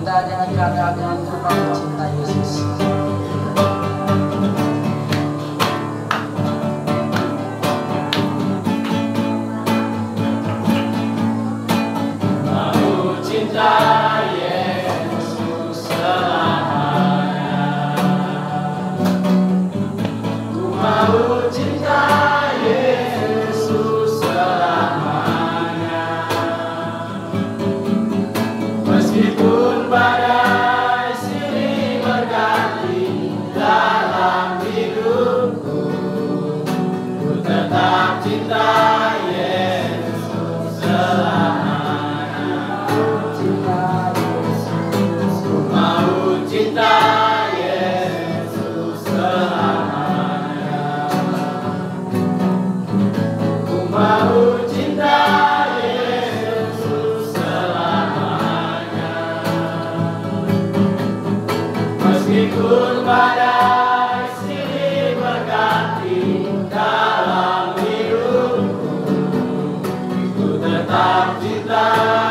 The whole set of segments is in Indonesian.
Kita nyanyikan dengan Ku Mau Cinta Yesus. Mau cinta Yesus selamanya. Ku mau cinta Yesus selamanya. Meskipun badai silih berganti dalam hidupku, ku tetap cinta Yesus selamanya. Ku mau cinta Yesus selamanya. Ku mau cinta Yesus selamanya. Meskipun badai silih berganti dalam hidupku, ku tetap cinta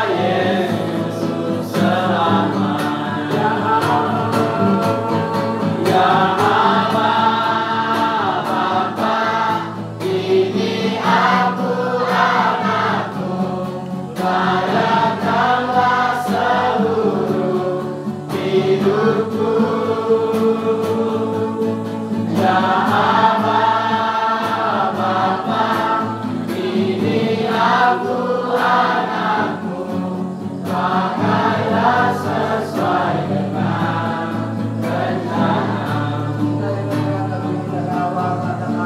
Yesus selamanya. Ya Allah Bapa, ini aku anakmu, layakkanlah seluruh hidupku. Ya Allah Bapa, ini aku anakmu, pakailah sesuai dengan rencanamu.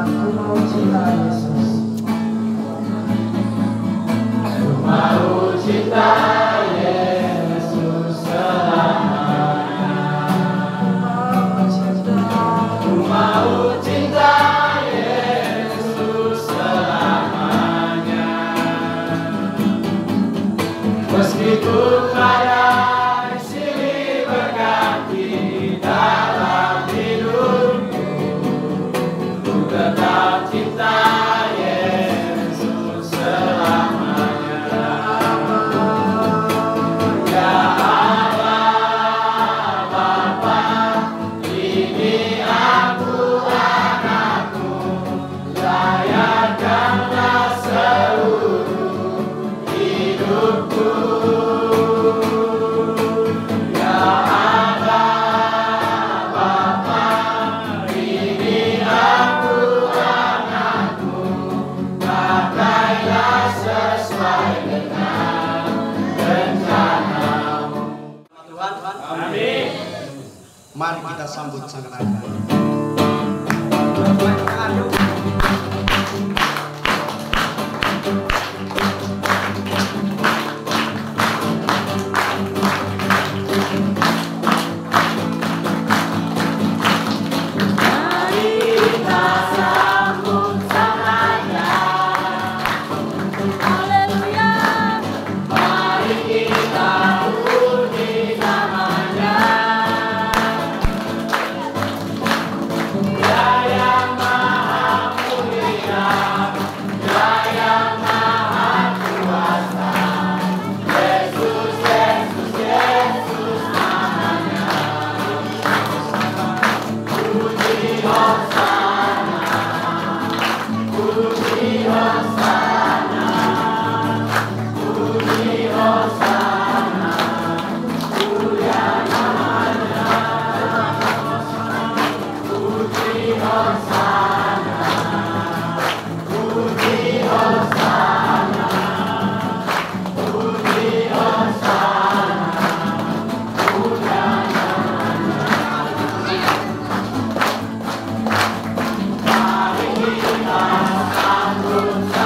Ku mau cinta Yesus. Ku mau cinta Yesus selamanya. Ku mau cinta Yesus selamanya. Meskipun badai silih berganti dalam hidupku, ku tetap cinta Yesus selamanya. Ya Allah Bapa, ini aku anakmu, layakkanlah seluruh hidupku. Ya Allah Bapa, ini aku anakmu, pakailah sesuai dengan rencanamu. Tuhan. Amin. Mari kita sambut sang Raja. Mari kita sambut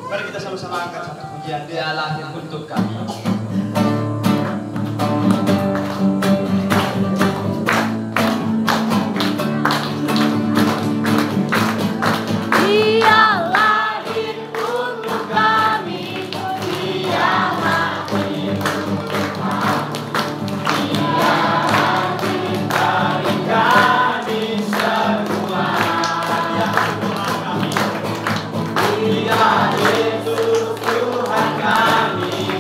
Mari kita sama-sama angkat satu pujian, Dia lahir untuk kami. Yesus Tuhan kami,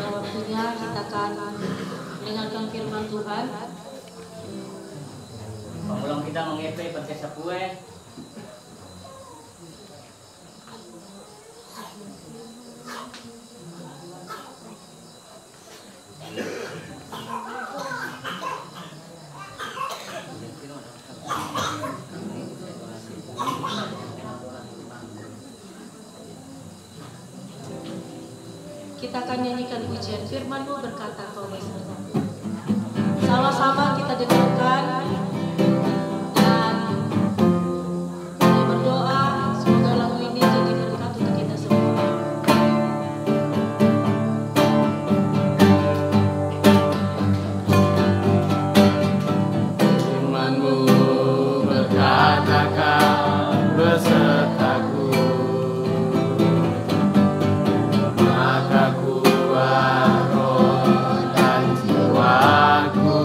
Waktunya kita akan mendengarkan firman Tuhan. Pangulong kita mengepe podcast sapue. Kita akan nyanyikan pujian firman-Mu berkata kau beserta. Sama-sama kita dengarkan dan saya berdoa semoga lagu ini jadi berkat untuk kita semua. Firman-Mu berkata kau besertaku, maka kuat roh dan jiwaku.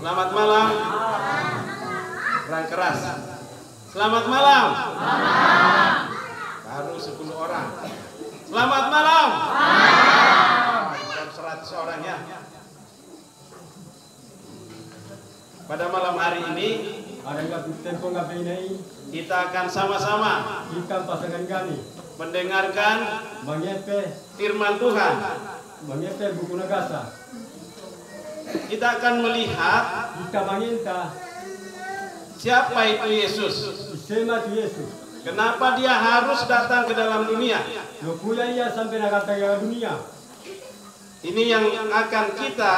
Selamat malam. Kurang keras. Selamat malam. Baru 10 orang. Selamat malam. 100 orang ya. Pada malam hari ini kita akan sama-sama mendengarkan firman Tuhan. Kita akan melihat siapa itu Yesus. Kenapa dia harus datang ke dalam dunia. Ini yang akan kita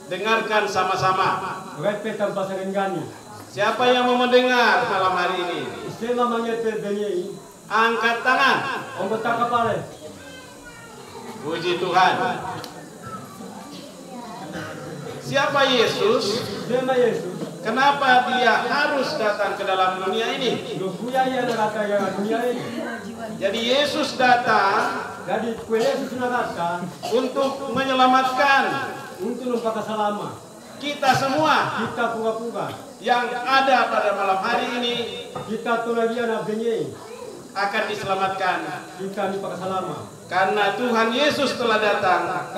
dengarkan sama-sama. Siapa yang mau mendengar malam hari ini? Angkat tangan. Puji Tuhan. Siapa Yesus? Kenapa dia harus datang ke dalam dunia ini? Jadi Yesus datang untuk menyelamatkan kita semua yang ada pada malam hari ini akan diselamatkan karena Tuhan Yesus telah datang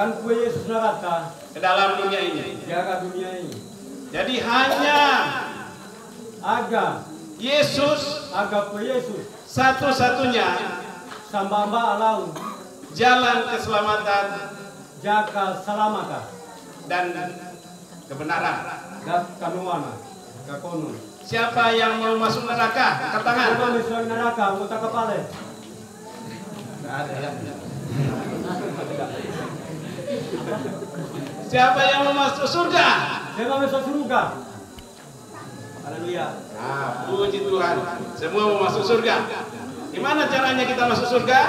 ke dalam dunia ini. Jadi hanya Yesus satu-satunya jalan keselamatan dan kebenaran. Siapa yang mau masuk neraka? Angkat tangan. Siapa yang mau masuk surga? Haleluya. Nah, puji Tuhan. Semua mau masuk surga. Gimana caranya kita masuk surga?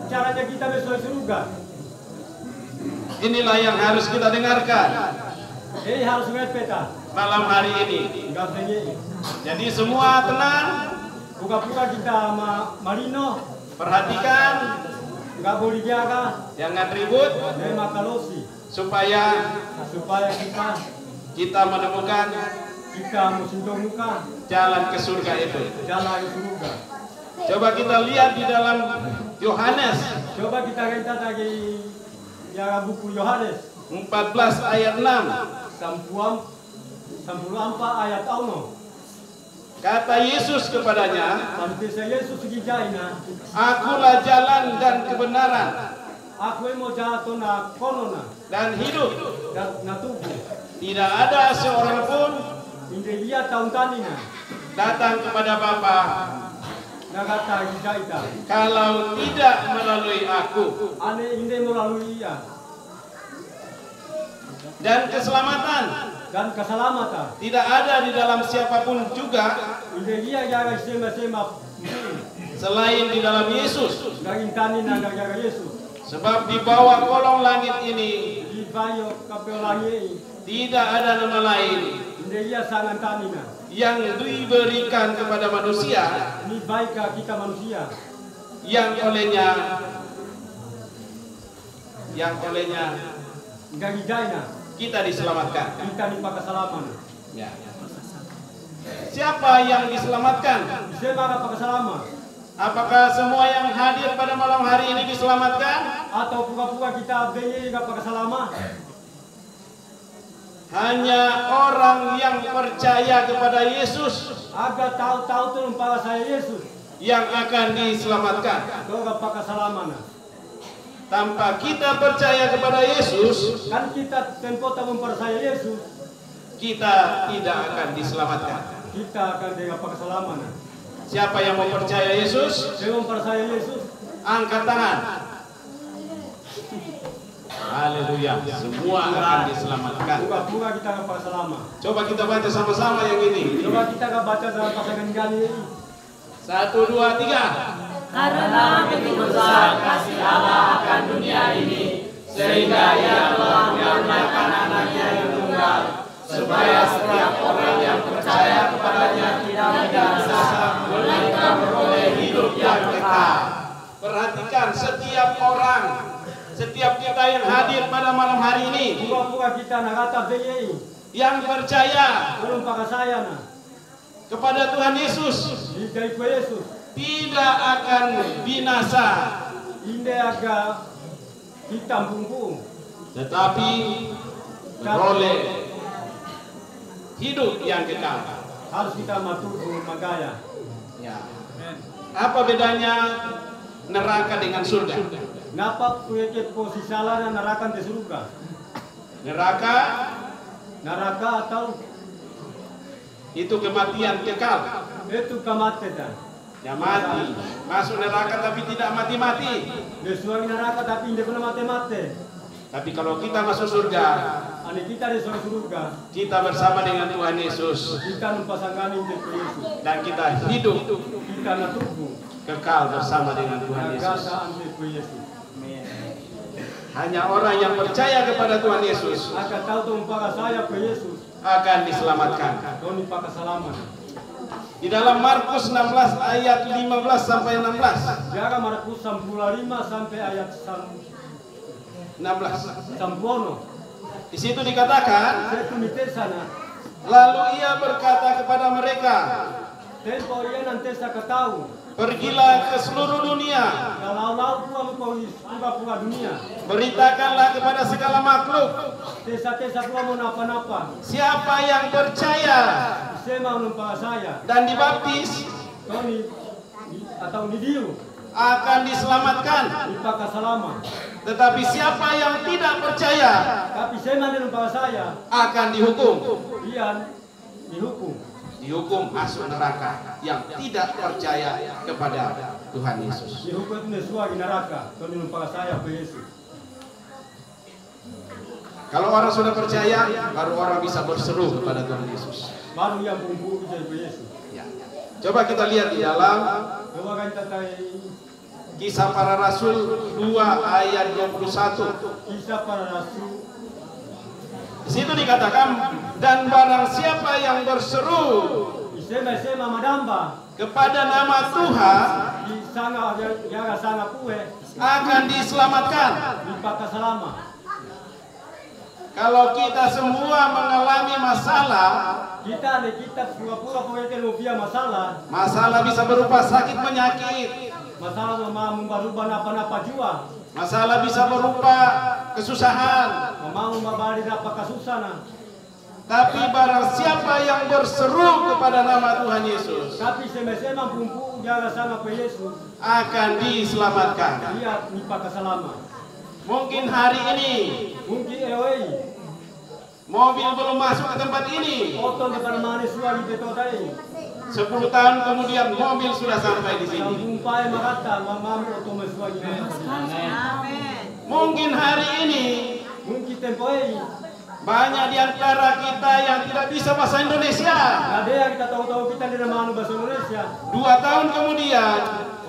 Caranya kita masuk surga. Inilah yang harus kita dengarkan malam hari ini. Jadi semua tenang. Perhatikan. Jangan ribut. Supaya kita menemukan jalan ke surga itu. Coba kita lihat di dalam Yohanes. Buku Yohanes 14 ayat 6. Kata Yesus kepadanya, Akulah jalan dan kebenaran dan hidup. Tidak ada seorang pun datang kepada Bapa kalau tidak melalui aku. Dan keselamatan tidak ada di dalam siapapun juga selain di dalam Yesus. Sebab di bawah kolong langit ini tidak ada nama lain yang diberikan kepada manusia yang olehnya kita diselamatkan. Ya. Siapa yang diselamatkan? Apakah semua yang hadir pada malam hari ini diselamatkan? Atau pura-pura kita Hanya orang yang percaya kepada Yesus agak tahu turun para saya Yesus yang akan diselamatkan. Tanpa kita percaya kepada Yesus, kan kita tempo tahun percaya Yesus, kita tidak akan diselamatkan. Kita akan dengan keselamatan. Siapa yang mau percaya Yesus? Saya percaya Yesus. Angkat tangan. Haleluya. Semua akan diselamatkan. Buka kita akan bersama. Coba kita baca sama-sama yang ini. Coba kita akan baca dalam pasangan kali ini. 1, 2, 3. Karena begitu besar kasih Allah akan dunia ini, sehingga Ia telah mengaruniakan anaknya yang tunggal, supaya setiap orang yang percaya kepadanya tidak binasa, melainkan beroleh hidup yang kekal. Perhatikan, setiap orang, setiap kita saudara yang hadir pada malam hari ini, Pura-pura kita nakata beyei. yang percaya Belum pakai saya na. kepada Tuhan Yesus, Ika ikut Yesus. tidak akan binasa, Inde aga hitam bumbu. tetapi beroleh hidup yang kekal. Harus kita matur magaya. Ya. Apa bedanya neraka dengan surga? Napa kueke posisi salah neraka di surga? Neraka atau Itu kematian kekal. itu kematian. Ya mati, masuk neraka tapi tidak mati-mati. Desuang neraka tapi tidak pernah mati-mati. Tapi kalau kita masuk surga, Ane kita di surga. kita bersama dengan Tuhan Yesus Kita numpasangkan ini ke Yesus. dan kita hidup Kita natubu. kekal bersama dengan Tuhan Yesus. Nagasa ante ke Yesus. Hanya orang yang percaya kepada Tuhan Yesus Akan tahu tumpah saya ke Yesus. akan diselamatkan. Doni pakai salaman. Di dalam Markus 16 ayat 15 sampai 16. Jaga Markus 15 sampai ayat 16. sampuono. Di situ dikatakan, Saya tumite sana. lalu ia berkata kepada mereka, Tempo ia nanti saya ketahu. pergilah ke seluruh dunia, Kalau pura-pura dunia. beritakanlah kepada segala makhluk, Tesa-tesa pura mau napa-napa. siapa yang percaya Saya mau numpah saya. dan dibaptis Tony atau Nidiu. akan diselamatkan. Dipakai selama. Tetapi siapa yang tidak percaya Tapi saya mana numpah saya. akan dihukum. Dia dihukum. Dihukum masuk neraka yang tidak percaya kepada Tuhan Yesus. Dihukum itu sesuai neraka. Tony numpah saya ke Yesus. Kalau orang sudah percaya, baru orang bisa berseru kepada Tuhan Yesus. Baru yang bumbu bisa ke Yesus. Ya. Coba kita lihat di dalam Coba kan kita Kisah Para Rasul 2 ayat 21. kisah para rasul. Di situ dikatakan, dan barang siapa yang berseru Isema madamba. kepada nama Tuhan Di sana jaga sana kue. akan diselamatkan. Dipakai selama. Kalau kita semua mengalami masalah, Kita pura-pura punya lupa masalah. masalah bisa berupa sakit penyakit, Masalah mau merubah apa-apa jua. masalah bisa berupa kesusahan. Mau membalik apa kasusana. Tapi barang siapa yang berseru kepada nama Tuhan Yesus Tapi sema bumbu jaga sama ke Yesus. akan diselamatkan. Dia dipakai selama. Mungkin hari ini Mungkin ewei. mobil belum masuk ke tempat ini. Oton depan manis suami betul tadi. 10 tahun kemudian mobil sudah sampai di sini. Sambung pai marata mamamu oton mesuagi. Mungkin hari ini Mungkin tempoi. banyak di antara kita yang tidak bisa bahasa Indonesia. Ada yang kita tahu-tahu kita di mana bahasa Indonesia. 2 tahun kemudian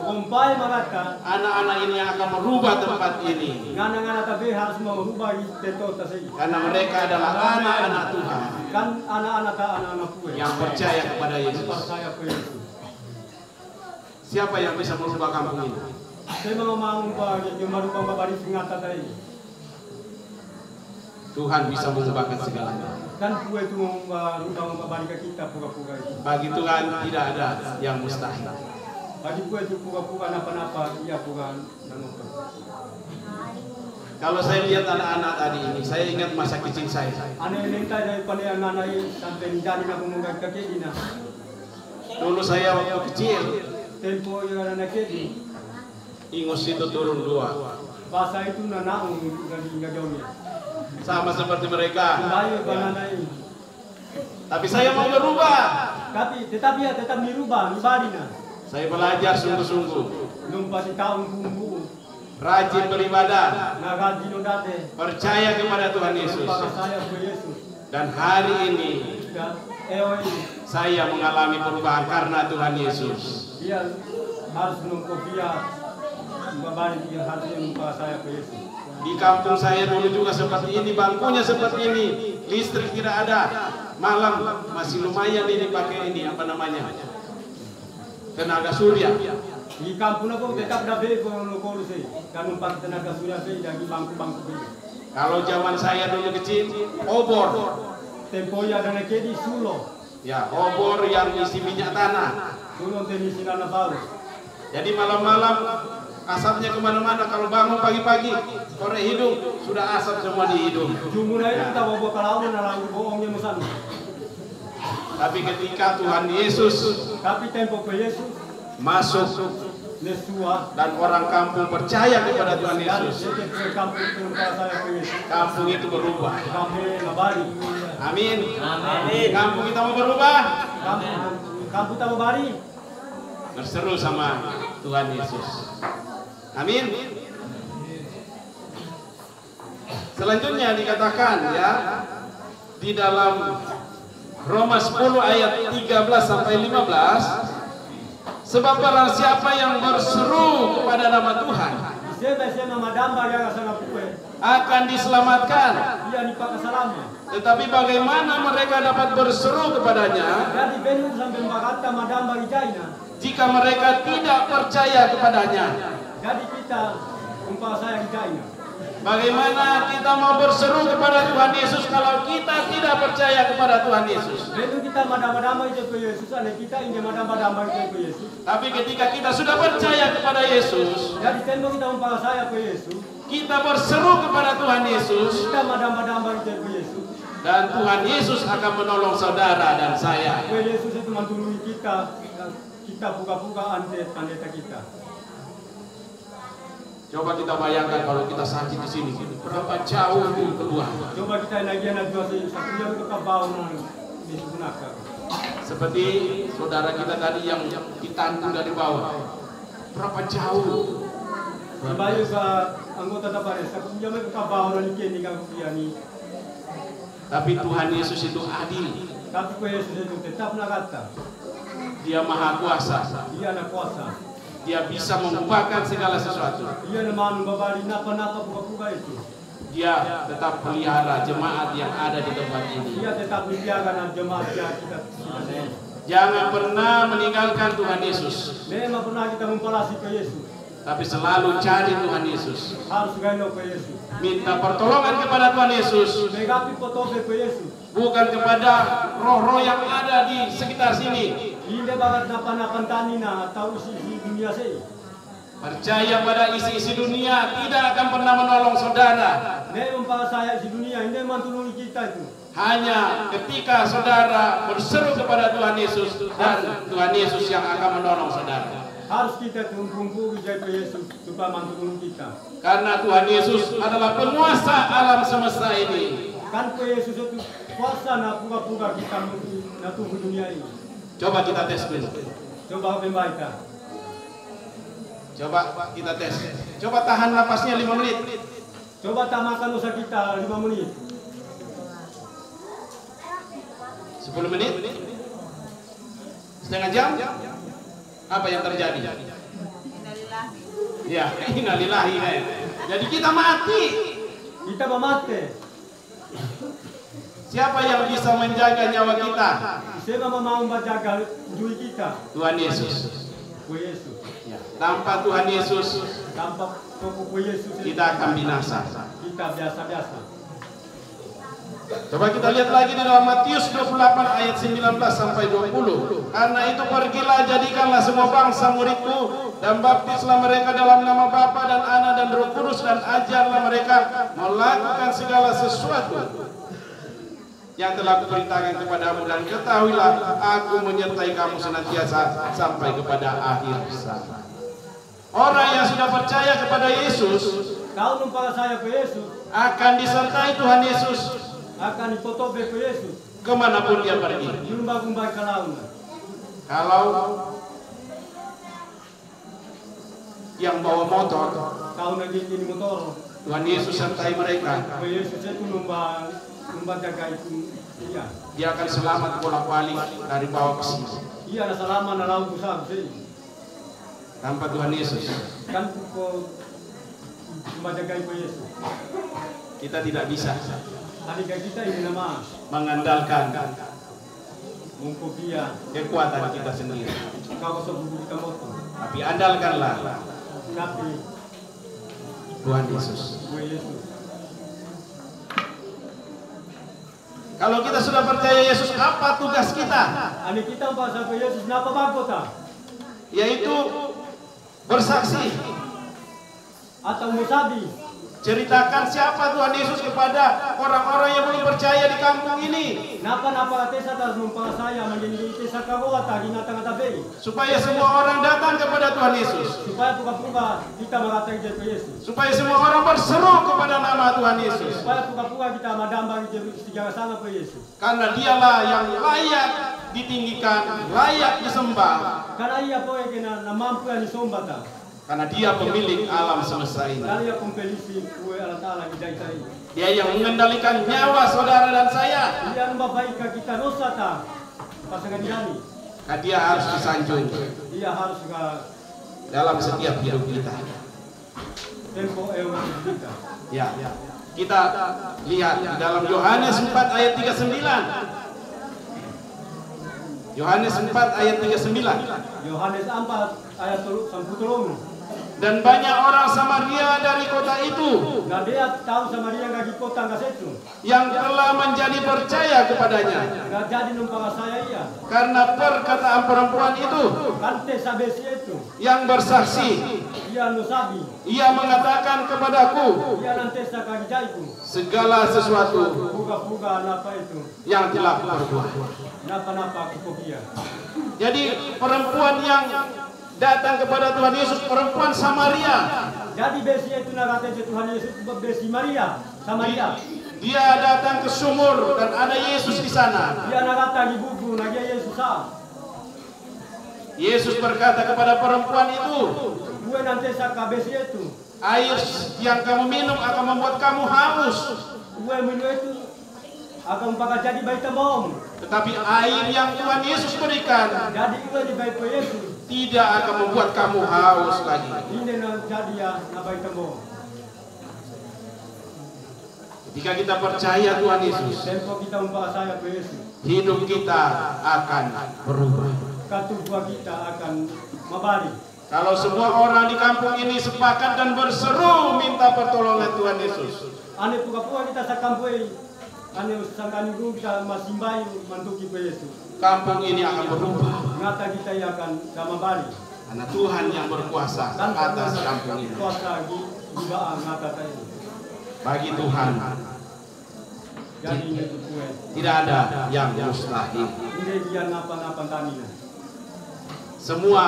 Umpai marata. anak-anak ini yang akan merubah tempat ini. Ngana-ngana tapi harus merubah itu tadi. Karena mereka adalah anak-anak Tuhan Kan anak-anak kue. yang percaya kepada Yesus. Percaya ke Yesus. Siapa yang bisa merubah kampung ini? Saya mau yang merubah babari singata tadi. Tuhan bisa mengubahkan segalanya. Dan kue itu merubah babari ke kita pura-pura itu. Bagi Tuhan tidak ada yang mustahil. Bagi kue itu pura-pura napa-napa dia pura nanokan. Kalau saya lihat anak-anak tadi ini, saya ingat masa kecil saya. Aneh minta dari pandai anak sampai jadi nak mengunggah kaki dina. Dulu saya waktu kecil, Tempo yang anak kaki. ingus itu turun 2. Bahasa itu nanau dari ngajaunya. Sama seperti mereka. Layu bananai. Tapi saya mau berubah. Tapi tetap dirubah ibadina. Saya belajar sungguh-sungguh. Numpa di tahun bumbu. Rajin beribadah. Nagaji nodate. Percaya kepada Tuhan Yesus. Pakai saya ke Yesus. Dan hari ini Dan eoi saya mengalami perubahan karena Tuhan Yesus. dia harus nunggu dia babari dia harus numpa saya ke Yesus. Di kampung saya dulu juga seperti ini, bangkunya seperti ini, listrik tidak ada. Malam masih lumayan ini pakai ini apa namanya? Tenaga surya. Di kampung aku tetap dah beli kalau sih. Kan umpan tenaga surya sih dari bangku-bangku beli. Kalau zaman saya dulu kecil, obor. Tempo ya dan kedi sulo. Ya, obor yang isi minyak tanah. Sulo tenis sinana baru. Jadi malam-malam asapnya kemana-mana. Kalau bangun pagi-pagi, korek hidung, sudah asap semua di hidung. Jumlah itu kita bawa kalauan lalu bohongnya musan. Tapi ketika Tuhan Yesus Tapi tempo ke Yesus masuk Nesua dan orang kampung percaya kepada Tuhan Yesus, kampung itu berubah. Amin. Amin. Kampung kita mau berubah. Kampung kita bari. Berseru sama Tuhan Yesus. Amin. Selanjutnya dikatakan ya di dalam Roma 10 ayat 13 sampai 15. Sebab barang siapa yang berseru kepada nama Tuhan akan diselamatkan. Tetapi bagaimana mereka dapat berseru kepadanya jika mereka tidak percaya kepadanya? Bagaimana kita mau berseru kepada Tuhan Yesus kalau kita tidak percaya kepada Tuhan Yesus? Tapi ketika kita sudah percaya kepada Yesus, kita berseru kepada Tuhan Yesus, dan Tuhan Yesus akan menolong saudara dan saya. Kita buka-buka andeta kita. Coba kita bayangkan kalau kita sakit di sini, berapa jauh itu keluar. Coba kita lagi anak dua satunya untuk kabau digunakan. Seperti saudara kita tadi yang ditandu dari bawah, berapa jauh. Bayu ke anggota tabares, satunya mereka kabau dan kini kagupiani. Tapi Tuhan Yesus itu adil. Tapi Yesus itu tetap nakata. Dia maha kuasa. Dia anak kuasa. Dia bisa mengubahkan segala sesuatu. Dia memang membabari napa-napa buka-buka itu. Dia tetap pelihara jemaat yang ada di tempat ini. Dia tetap pelihara jemaat yang kita. Jangan pernah meninggalkan Tuhan Yesus. Memang pernah kita mempelasi ke Yesus. Tapi selalu cari Tuhan Yesus. Harus gano ke Yesus. Minta pertolongan kepada Tuhan Yesus. Megapi potobe ke Yesus. Bukan kepada roh-roh yang ada di sekitar sini. Hindi bagat napa-napan tanina atau isi dunia sih. Percaya pada isi-isi dunia tidak akan pernah menolong saudara. Memang para saya isi dunia ini mantulungi kita itu. Hanya ketika saudara berseru kepada Tuhan Yesus dan Tuhan Yesus yang akan menolong saudara. Harus kita tumpu ke Yesus supaya mantulungi kita. Karena Tuhan Yesus adalah penguasa alam semesta ini. Kan ke Yesus itu kuasa na puga-puga kita na tunggu dunia ini. Coba kita tes dulu. Coba membaca. Coba kita tes. Coba tahan napasnya 5 menit. Coba tamakan usaha kita 5 menit. 10 menit. Setengah jam. Apa yang terjadi? Ya, innalillahi. Jadi kita mati. Kita mati. Siapa yang bisa menjaga nyawa kita? Siapa mau menjaga diri kita? Tuhan Yesus. Yesus. Ya. Tanpa Tuhan Yesus, tanpa Yesus kita akan binasa. Kita biasa-biasa. Coba kita lihat lagi di dalam Matius 28 ayat 19 sampai 20. Karena itu pergilah, jadikanlah semua bangsa muridku dan baptislah mereka dalam nama Bapa dan Anak dan Roh Kudus, dan ajarlah mereka melakukan segala sesuatu yang telah kuperintahkan kepadamu, dan ketahuilah aku menyertai kamu senantiasa sampai kepada akhir zaman. Orang yang sudah percaya kepada Yesus, kau numpang saya ke Yesus, akan disertai Tuhan Yesus, akan dipotobe ke Yesus kemanapun dia pergi. Jumba-jumba ke laut. Kalau yang bawa motor, kau lagi ini motor, Tuhan Yesus sertai mereka. Yesus itu numpang jaga itu. Iya. Dia akan selamat bolak-balik dari bawah ke sini. Iya, ada selamat na laut besar sih. Tanpa Tuhan Yesus, kan kau jaga itu Yesus. Kita tidak bisa. Adik kita ini nama mengandalkan mungkupia kekuatan kita sendiri. Kau sebut kita motor. Tapi andalkanlah Tapi Tuhan Yesus. Tuhan Yesus. Kalau kita sudah percaya Yesus, apa tugas kita? Ani kita bahasa Yesus napa bagota? Yaitu bersaksi, Atau musabi. ceritakan siapa Tuhan Yesus kepada orang-orang yang belum percaya di kampung ini, Napa tesa tas numpang saya menjadi tesa kawata di ngata-ngata bei. supaya semua orang datang kepada Tuhan Yesus, Supaya puka-puka kita mengatakan Yesus Yesus. supaya semua orang berseru kepada nama Tuhan Yesus, Supaya puka-puka kita madambang sejarah sana ke Yesus. karena dialah yang layak ditinggikan, layak disembah, Karena ia poe kena namampu yang disombata. karena dia pemilik alam semesta ini. Karena ia kompetisi kue Allah Ta'ala di daita ini. Dia yang mengendalikan nyawa saudara dan saya. Ia membaika kita dosa tak pasangan ini. Nah, dia harus disanjung Ia harus juga dalam setiap hidup kita. tempo kita. Ya, kita lihat di dalam Yohanes 4 ayat 39. Yohanes 4 ayat 39. Yohanes 4 ayat 30. Dan banyak orang Samaria dari kota itu Dan dia tahu sama dia gak di kota gak setu. yang telah menjadi percaya kepadanya Gak jadi numpang saya iya. karena perkataan perempuan itu Kante sabesi itu. yang bersaksi. Ia nusabi. Ia mengatakan kepadaku Ia nanti sakagi jaiku. segala sesuatu Puga-puga napa itu. yang telah kuperbuat. Napa-napa kukopia. Jadi perempuan yang datang kepada Tuhan Yesus, perempuan Samaria, Jadi besi itu nakata Tuhan Yesus besi Maria. Samaria. dia datang ke sumur dan ada Yesus di sana. Ia nakata di buku nagia Yesus sah. Yesus berkata kepada perempuan itu, Gue nanti saka besi itu. air yang kamu minum akan membuat kamu haus, Gue minum itu akan pakai jadi bayi temom. tetapi air yang Tuhan Yesus berikan Jadi gue di bayi Yesus. tidak akan membuat kamu haus lagi. Ini jadi ya na bayi temom. Ketika kita percaya Tuhan Yesus, Tempo kita umpah saya ke Yesus. hidup kita akan berubah. Katubuah kita akan mabalik. Kalau semua orang di kampung ini sepakat dan berseru minta pertolongan Tuhan Yesus, Ane puka-puka kita sa kampui. Ane sangkani guru kita masimbai mantuki ke Yesus. kampung ini akan berubah. Ngata kita yang akan sama balik. Karena Tuhan yang berkuasa atas kampung ini. Kuasa gibaan ngata tayo. Bagi Tuhan Jadi ini tu kue. tidak ada yang mustahil. Hindi dia napa-napa tanina. Semua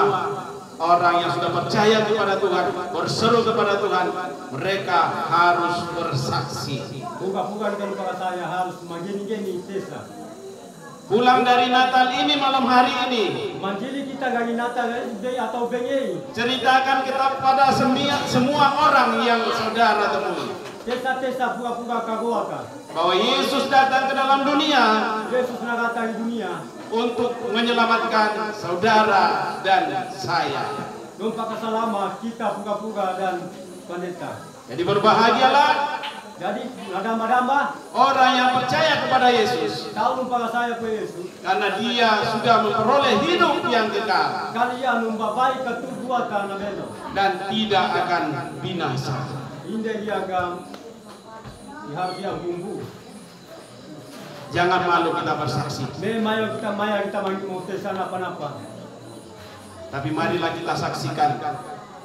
orang yang sudah percaya kepada Tuhan, berseru kepada Tuhan, mereka harus bersaksi. Buka-buka kita lupa saya harus magini-gini tesa. Pulang dari Natal ini malam hari ini, Manjili kita gani nata day atau bengei. ceritakan kita pada semua orang yang saudara temui Tesa-tesa buka-buka kagoaka. bahwa Yesus datang ke dalam dunia Yesus nakata di dunia. untuk menyelamatkan saudara dan saya. Dompa kasalama kita buka-buka dan pendeta. Jadi berbahagialah Jadi nadamba-damba orang yang percaya kepada Yesus, tahu numpa saya ke Yesus. karena dia sudah memperoleh hidup yang kekal Kalian numpa baik ketubuatan nabeno. dan tidak akan binasa. Inde dia agam harus yang bumbu. Jangan malu kita bersaksi, Me maya kita mau tesan apa-apa. tapi marilah kita saksikan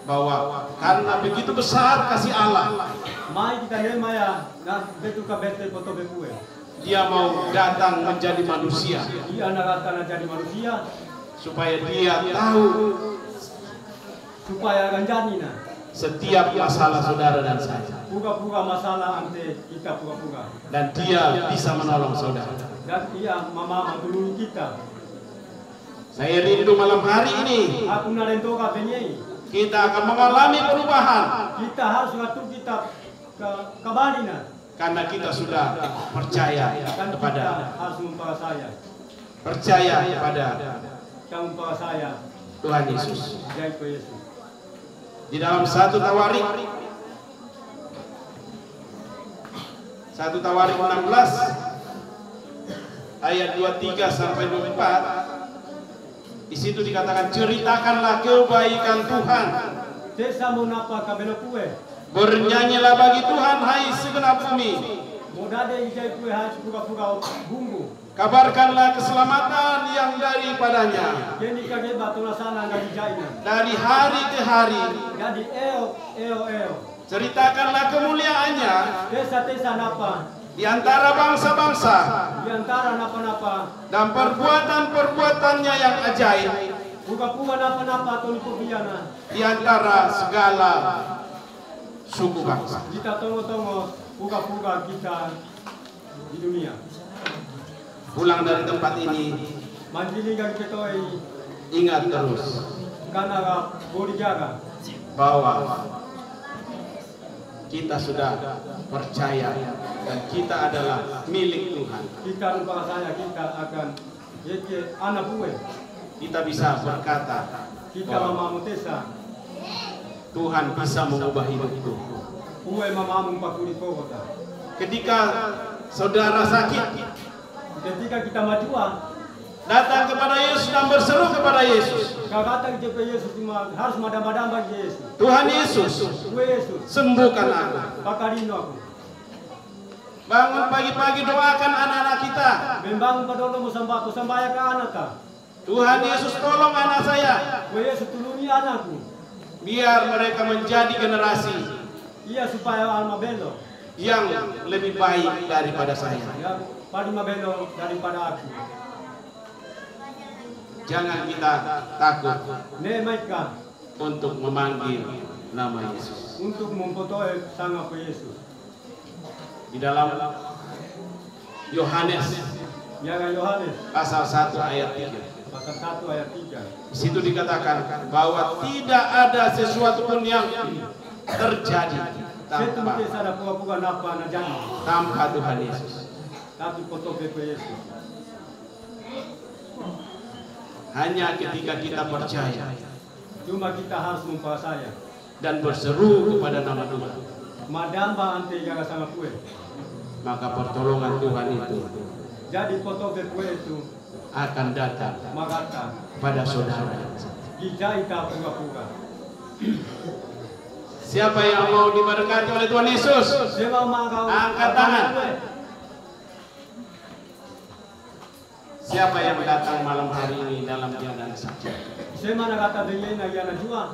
bahwa karena begitu besar kasih Allah, Mai kita ne maya na betu ka bete foto bekue. Dia mau datang menjadi manusia Dia anak akan jadi manusia supaya dia tahu supaya akan jadi na. setiap masalah saudara dan saya, Puga-puga masalah ante kita puga-puga. dan dia bisa menolong saudara. Dan ia mama dulu kita. Saya rindu malam hari ini Aku narentoka penyei. kita akan mengalami perubahan Kita harus ngatur kita ke kabalina. karena kita sudah percaya Kan kepada kita harus membawa saya. percaya kepada Kamu membawa saya. Tuhan Yesus. Jai ke Yesus. Di dalam 1 Tawarik 16 ayat 23 sampai 24 Di situ dikatakan ceritakanlah kebaikan Tuhan. Desa monapa kabelo kue. Bernyanyilah bagi Tuhan hai segenap bumi. Modade ijai kue hai puga-puga bumbu. Kabarkanlah keselamatan yang daripadanya. Kini kage batola sana nggak dijaina. Dari hari ke hari. Jadi eo. Ceritakanlah kemuliaannya Desa napa. di antara bangsa-bangsa. Di antara napa-napa. Dan perbuatan-perbuatannya yang ajaib. Puga-puga napa-napa tolong piana. Di antara segala suku bangsa. Kita tongo-tongo puga-puga kita di dunia. Pulang dari tempat ini, Manjili gak ketoi ingat terus karena boleh jaga. bahwa kita sudah percaya dan kita adalah milik Tuhan. Kita lupa saya kita akan jadi anak buah. Kita bisa berkata Kita bahwa mama mutesa. Tuhan bisa mengubah hidupku. Buah mama mumpakuri kota. Ketika saudara sakit, Ketika kita majuan, datang kepada Yesus dan berseru kepada Yesus. kata kita Yesus cuma harus madam-madam bagi Yesus. Tuhan Yesus, Yesus, sembuhkan aku. pakarino aku. Bangun pagi-pagi, doakan anak-anak kita. Membangun padolo musambaya ke anak ta. Tuhan Yesus, tolong anak saya. Yesus tulungi anakku. Biar mereka menjadi generasi Iya supaya alma belo. yang lebih baik daripada saya. Ya, padi mabelo daripada aku. Jangan kita takut Ne maika untuk memanggil nama Yesus. untuk memfotoe sangat ke Yesus. Di dalam Yohanes Jangan Yohanes pasal 1 ayat 3. pasal 1 ayat 3. Di situ dikatakan bahwa tidak ada sesuatu pun yang terjadi Setu kita ada puga-puga napa na jangan. tanpa Tuhan Yesus. Tapi foto ke Yesus. Hanya ketika kita percaya Cuma kita harus mempercaya. dan berseru kepada nama Tuhan, Madamba ante jaga sama kue. maka pertolongan Tuhan itu Jadi foto ke kue itu akan datang magata. pada saudara. Dijai ka puga-puga. Siapa yang mau diberkati oleh Tuhan Yesus? Sema magau. Angkat tangan. Siapa yang datang malam hari ini dalam keadaan sakit? Sema nagata deye na yana jua.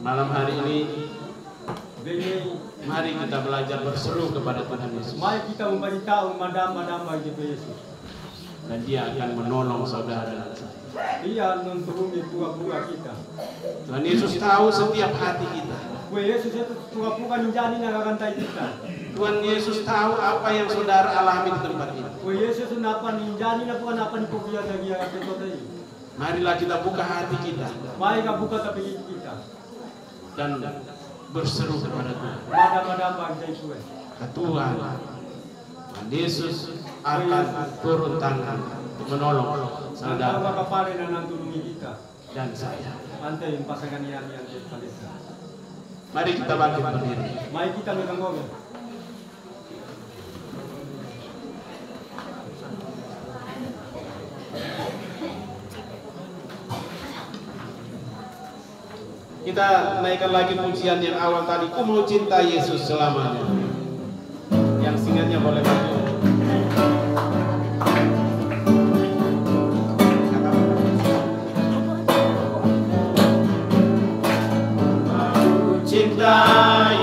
Malam hari ini Deye mari kita belajar berseru kepada Tuhan Yesus, mai kita memberitahu madam-madam bagi Yesus. dan Dia akan menolong saudara dan saya. Dia menturunkan puga-puga kita. Tuhan Yesus tahu setiap hati kita. Kue Yesus itu puga-puga ninjani nagagantai kita. Tuhan Yesus tahu apa yang saudara alami di tempat ini. Kue Yesus itu napa ninjani napa ni kopiya lagi yang kita tadi. Marilah kita buka hati kita Mai ka buka tapi kita. dan berseru kepada Tuhan. Madam-madam bagi kue. Tuhan Yesus akan turun tangan untuk menolong Nantang saudara kapare na nantulungi kita. dan saya. Ante yung pasangan yang palisa. Mari kita bangkit berdiri. Mai kita meganggong. Kita naikkan lagi pujian yang awal tadi. Ku mau cinta Yesus selamanya. Yang singannya boleh maju. Ku cinta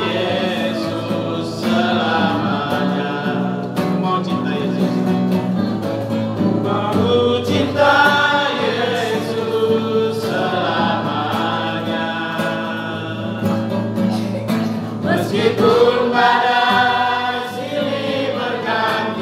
Yesus selamanya. Ku mau cinta Yesus. Ku cinta Yesus selamanya. Meskipun badai silih berganti.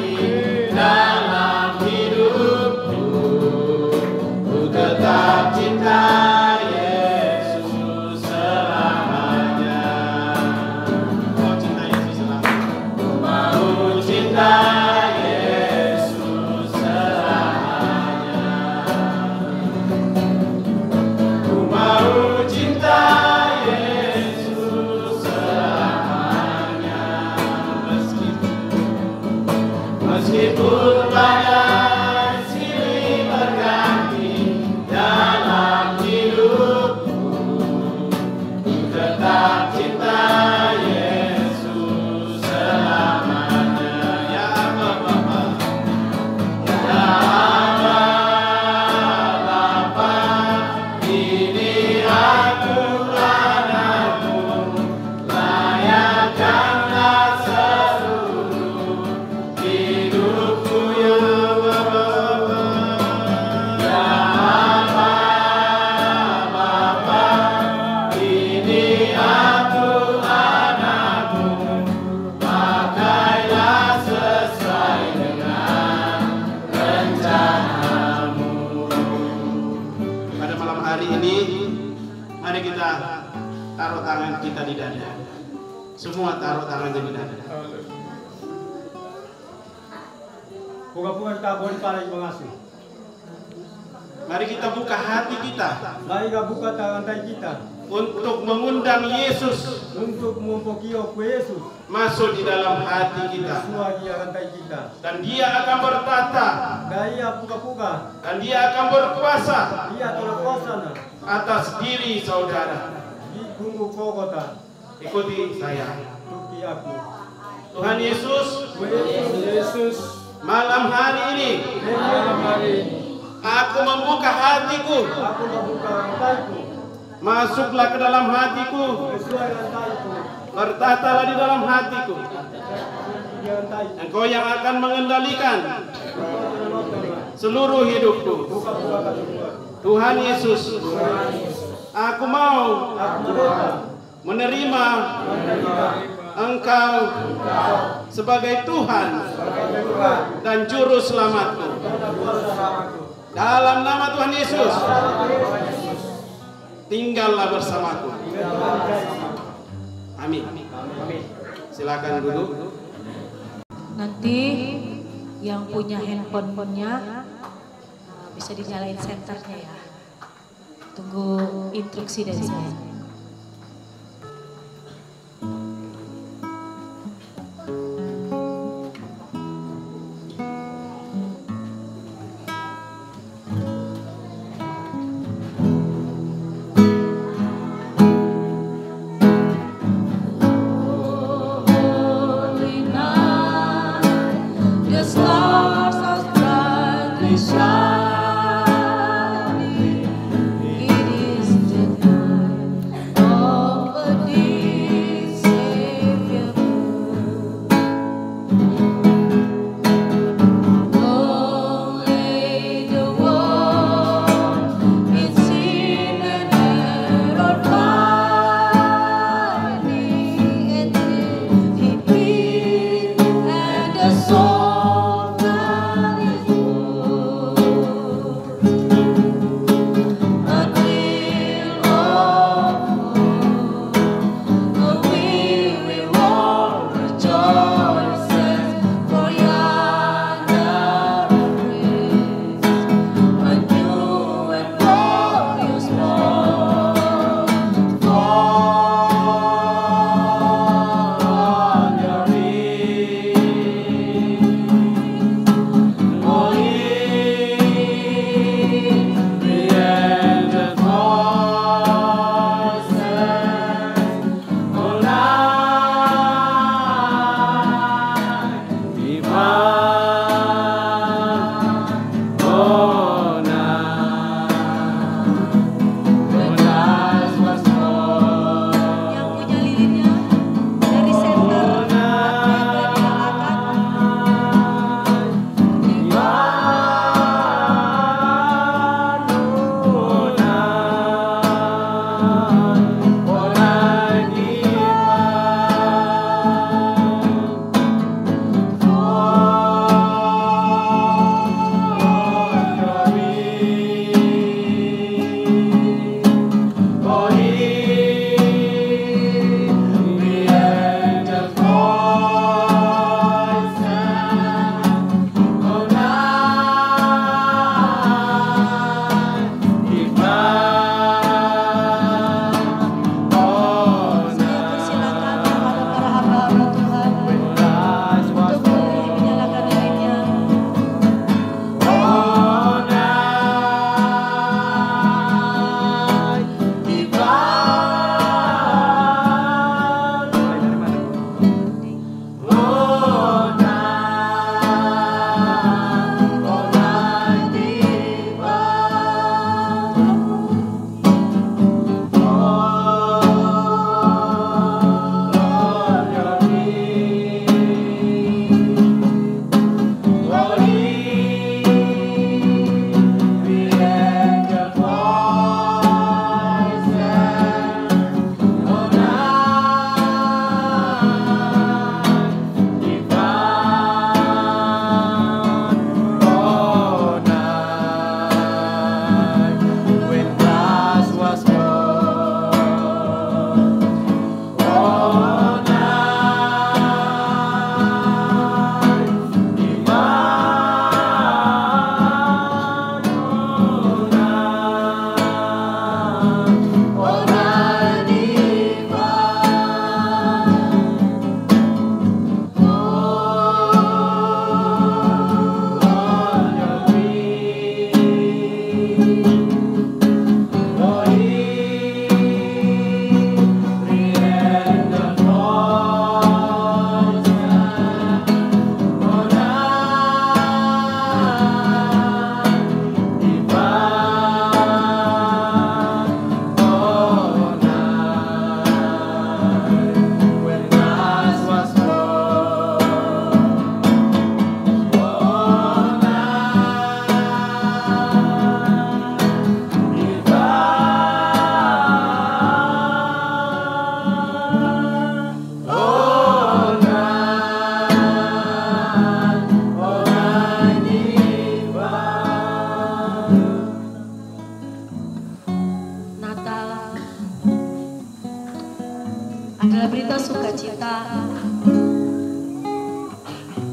taruh tangan kita di dada. Semua taruh tangannya di dada. Buka-buka kita boleh paling mengasuh. Mari kita buka hati kita. Mari kita buka tangan kita. Untuk mengundang Yesus Untuk mempokio ku Yesus. masuk di dalam hati kita. Semua dia rantai kita. Dan dia akan bertata. Gaya buka-buka. Dan dia akan berkuasa Dia tolak kuasa atas diri saudara. di bumbu kota. Ikuti saya. Tuki aku. Tuhan Yesus, Yesus. malam hari ini aku membuka hatiku. Aku membuka rantaiku. Masuklah ke dalam hatiku. Sesuai rantaiku. Bertatalah di dalam hatiku. Di rantaiku. Engkau yang akan mengendalikan seluruh hidupku. Buka-buka semua. Tuhan Yesus, aku mau menerima Engkau sebagai Tuhan dan Juru Selamatku. Dalam nama Tuhan Yesus, tinggallah bersamaku. Amin. Silakan duduk. Nanti yang punya handphone-nya bisa dinyalain senternya ya. Tunggu instruksi dari saya. The song that is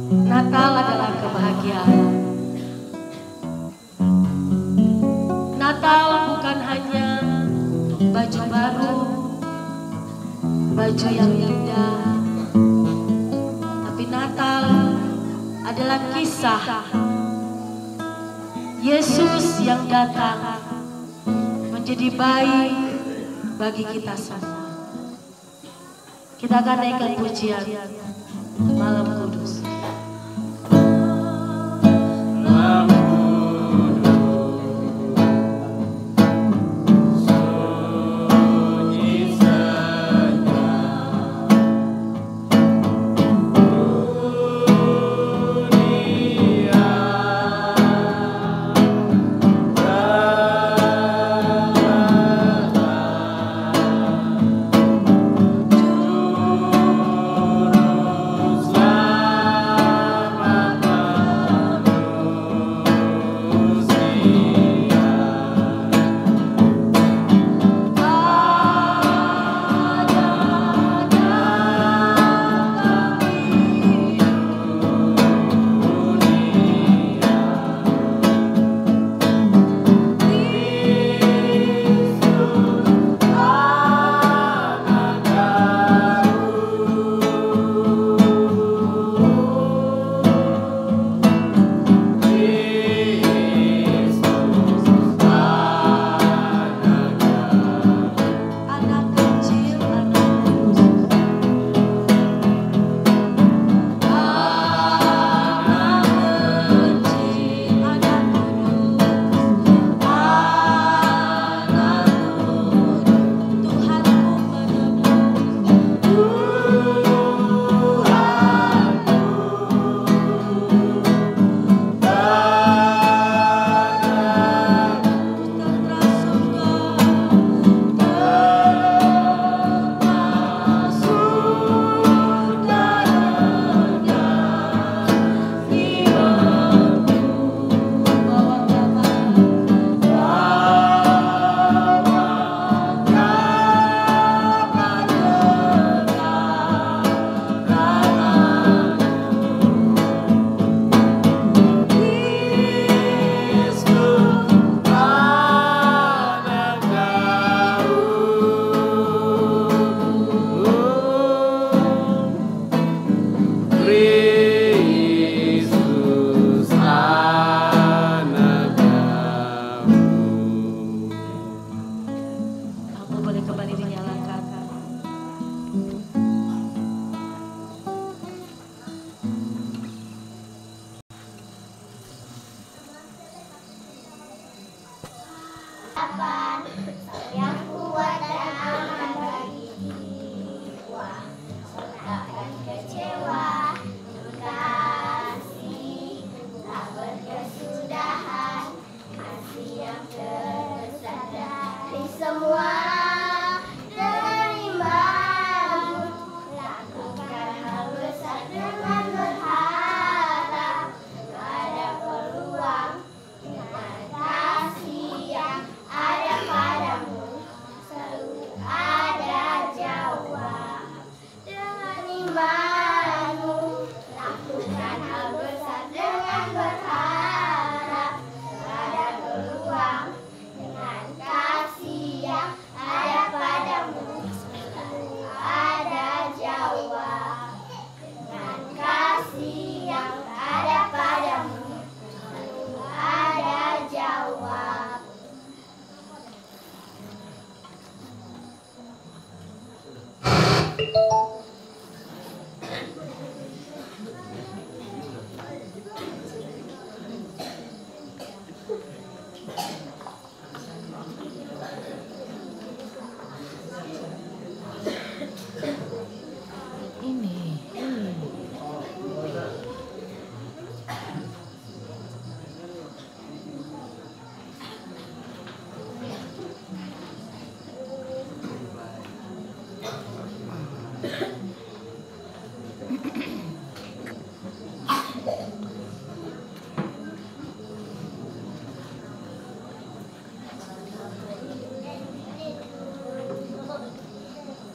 Natal adalah kebahagiaan. Natal bukan hanya baju baru, baju yang indah, tapi Natal adalah kisah Yesus yang datang menjadi bayi bagi kita semua. Kita akan naikkan pujian Malam Kudus.